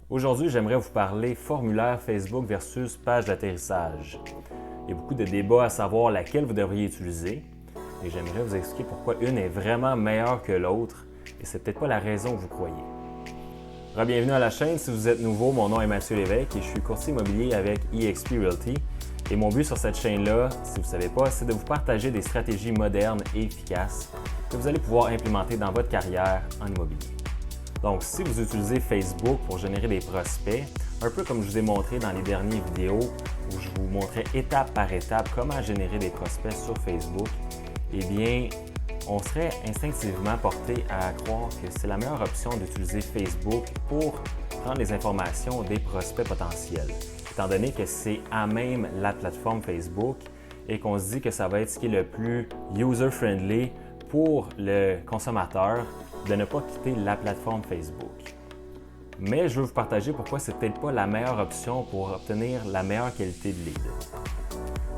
Aujourd'hui, j'aimerais vous parler formulaire Facebook versus page d'atterrissage. Il y a beaucoup de débats à savoir laquelle vous devriez utiliser et j'aimerais vous expliquer pourquoi une est vraiment meilleure que l'autre et c'est peut-être pas la raison que vous croyez. Bienvenue à la chaîne. Si vous êtes nouveau, mon nom est Mathieu Lévesque et je suis courtier immobilier avec eXp Realty. Et mon but sur cette chaîne-là, si vous ne savez pas, c'est de vous partager des stratégies modernes et efficaces que vous allez pouvoir implémenter dans votre carrière en immobilier. Donc, si vous utilisez Facebook pour générer des prospects, un peu comme je vous ai montré dans les dernières vidéos où je vous montrais étape par étape comment générer des prospects sur Facebook, eh bien, on serait instinctivement porté à croire que c'est la meilleure option d'utiliser Facebook pour prendre les informations des prospects potentiels, étant donné que c'est à même la plateforme Facebook et qu'on se dit que ça va être ce qui est le plus user-friendly pour le consommateur de ne pas quitter la plateforme Facebook. Mais je veux vous partager pourquoi c'est peut-être pas la meilleure option pour obtenir la meilleure qualité de lead.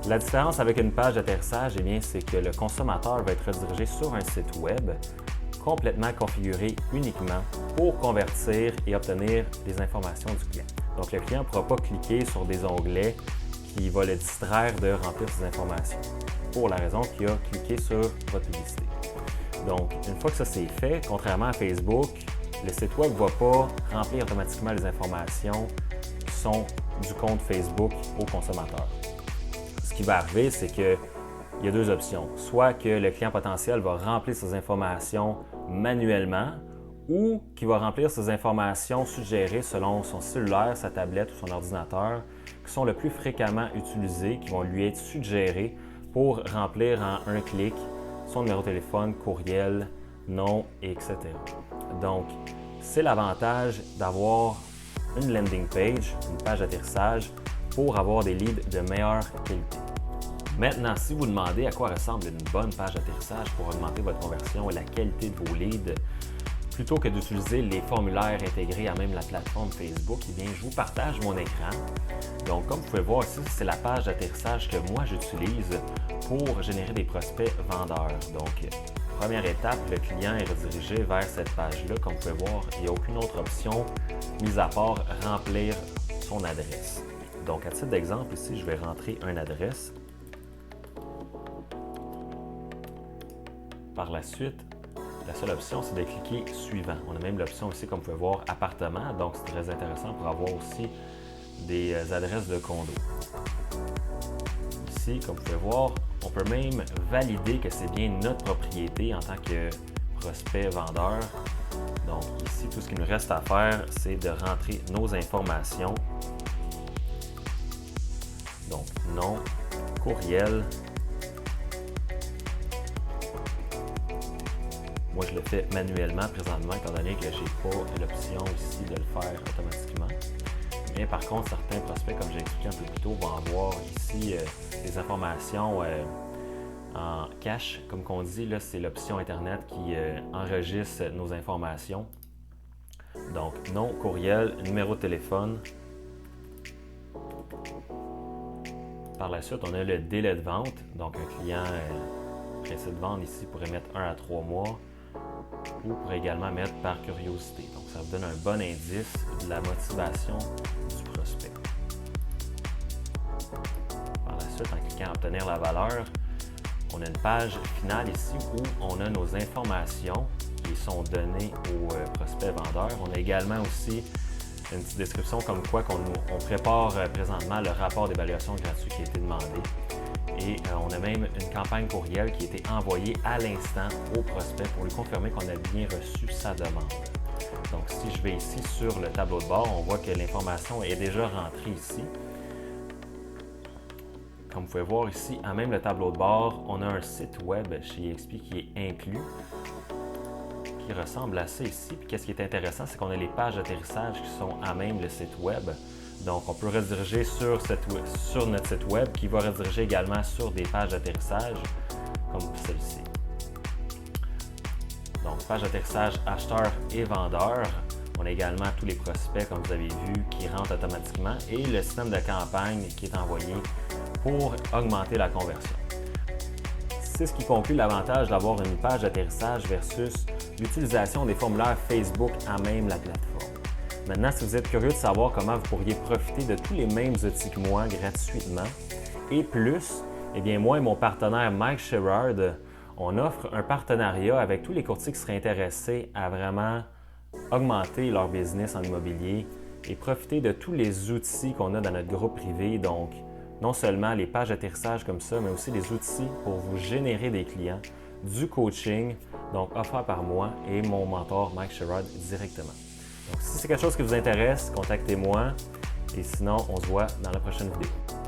La différence avec une page d'atterrissage, eh bien, c'est que le consommateur va être redirigé sur un site web complètement configuré uniquement pour convertir et obtenir des informations du client. Donc, le client ne pourra pas cliquer sur des onglets qui vont le distraire de remplir ses informations pour la raison qu'il a cliqué sur votre publicité. Donc, une fois que ça c'est fait, contrairement à Facebook, le site web ne va pas remplir automatiquement les informations qui sont du compte Facebook au consommateur. Ce qui va arriver, c'est qu'il y a deux options. Soit que le client potentiel va remplir ses informations manuellement ou qu'il va remplir ses informations suggérées selon son cellulaire, sa tablette ou son ordinateur, qui sont le plus fréquemment utilisées, qui vont lui être suggérées pour remplir en un clic son numéro de téléphone, courriel, nom, etc. Donc, c'est l'avantage d'avoir une landing page, une page d'atterrissage, pour avoir des leads de meilleure qualité. Maintenant, si vous demandez à quoi ressemble une bonne page d'atterrissage pour augmenter votre conversion et la qualité de vos leads, plutôt que d'utiliser les formulaires intégrés à même la plateforme Facebook, eh bien, je vous partage mon écran. Donc, comme vous pouvez voir ici, c'est la page d'atterrissage que moi j'utilise pour générer des prospects vendeurs. Donc, première étape, le client est redirigé vers cette page-là. Comme vous pouvez voir, il n'y a aucune autre option, mis à part remplir son adresse. Donc, à titre d'exemple, ici, je vais rentrer une adresse. Par la suite, la seule option, c'est de cliquer « Suivant ». On a même l'option ici, comme vous pouvez voir, « Appartement ». Donc, c'est très intéressant pour avoir aussi des adresses de condos. Ici, comme vous pouvez voir, on peut même valider que c'est bien notre propriété en tant que prospect vendeur. Donc, ici, tout ce qu'il nous reste à faire, c'est de rentrer nos informations. Donc, nom, courriel. Moi, je le fais manuellement présentement, étant donné que je n'ai pas l'option ici de le faire automatiquement. Mais par contre, certains prospects, comme j'ai expliqué un peu plus tôt, vont avoir ici des informations en cache. Comme on dit, là, c'est l'option Internet qui enregistre nos informations. Donc, nom, courriel, numéro de téléphone. Par la suite, on a le délai de vente. Donc, un client pressé de vente ici pourrait mettre 1 à 3 mois. Ou pourrait également mettre par curiosité. Donc, ça vous donne un bon indice de la motivation du prospect. Par la suite, en cliquant « Obtenir la valeur », on a une page finale ici où on a nos informations qui sont données au prospect vendeur. On a également aussi une petite description comme quoi on prépare présentement le rapport d'évaluation gratuit qui a été demandé. Et on a même une campagne courriel qui a été envoyée à l'instant au prospect pour lui confirmer qu'on a bien reçu sa demande. Donc, si je vais ici sur le tableau de bord, on voit que l'information est déjà rentrée ici. Comme vous pouvez voir ici, à même le tableau de bord, on a un site web chez eXp qui est inclus, qui ressemble à ça ici. Puis, qu'est-ce qui est intéressant, c'est qu'on a les pages d'atterrissage qui sont à même le site web. Donc, on peut rediriger sur notre site web qui va rediriger également sur des pages d'atterrissage comme celle-ci. Donc, page d'atterrissage acheteur et vendeur. On a également tous les prospects, comme vous avez vu, qui rentrent automatiquement et le système de campagne qui est envoyé pour augmenter la conversion. C'est ce qui conclut l'avantage d'avoir une page d'atterrissage versus l'utilisation des formulaires Facebook à même la plateforme. Maintenant, si vous êtes curieux de savoir comment vous pourriez profiter de tous les mêmes outils que moi gratuitement et plus, eh bien moi et mon partenaire Mike Sherrard, on offre un partenariat avec tous les courtiers qui seraient intéressés à vraiment augmenter leur business en immobilier et profiter de tous les outils qu'on a dans notre groupe privé. Donc, non seulement les pages d'atterrissage comme ça, mais aussi les outils pour vous générer des clients, du coaching, donc offert par moi et mon mentor Mike Sherrard directement. Donc, si c'est quelque chose qui vous intéresse, contactez-moi et sinon, on se voit dans la prochaine vidéo.